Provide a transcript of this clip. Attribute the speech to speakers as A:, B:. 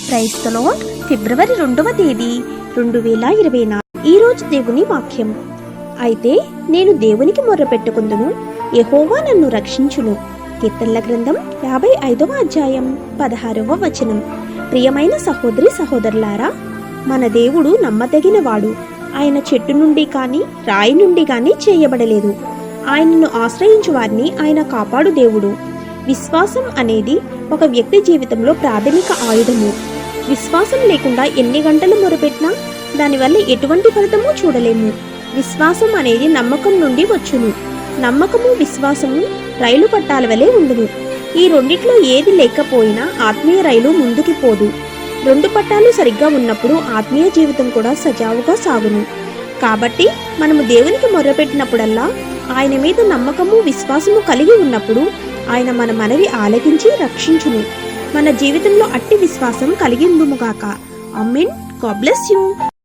A: Praise the lord. ఫిబ్రవరి 2వ తేదీ 2024. ఈరోజు దేవుని వాక్యం. అయితే నేను దేవునికి మొర్రపెట్టుకుందును, యెహోవా నన్ను రక్షించును. కీర్తనల గ్రంథం 55వ అధ్యాయం 16వ వచనం. ప్రియమైన సహోదరి సహోదరులారా, మన దేవుడు నమ్మదగినవాడు. ఆయన చెట్టు నుండి కానీ రాయి నుండి కానీ చేయబడలేదు. ఆయనను ఆశ్రయించు వారిని ఆయన కాపాడు దేవుడు. విశ్వాసం అనేది ఒక వ్యక్తి జీవితంలో ప్రాథమిక ఆయుధము. విశ్వాసం లేకుండా ఎన్ని గంటలు మొరపెట్టినా దానివల్ల ఎటువంటి ఫలితము చూడలేము. విశ్వాసం అనేది నమ్మకం నుండి వచ్చును. నమ్మకము విశ్వాసము రైలు పట్టాల వలె ఉండును. ఈ రెండిట్లో ఏది లేకపోయినా ఆత్మీయ రైలు ముందుకి పోదు. రెండు పట్టాలు సరిగ్గా ఉన్నప్పుడు ఆత్మీయ జీవితం కూడా సజావుగా సాగును. కాబట్టి మనము దేవునికి మొర్రపెట్టినప్పుడల్లా ఆయన మీద నమ్మకము విశ్వాసము కలిగి ఉన్నప్పుడు ఆయన మన మనవి ఆలకించి రక్షించును. మన జీవితంలో అట్టి విశ్వాసం కలిగి ఉండుముగాక. ఆమేన్. God bless you.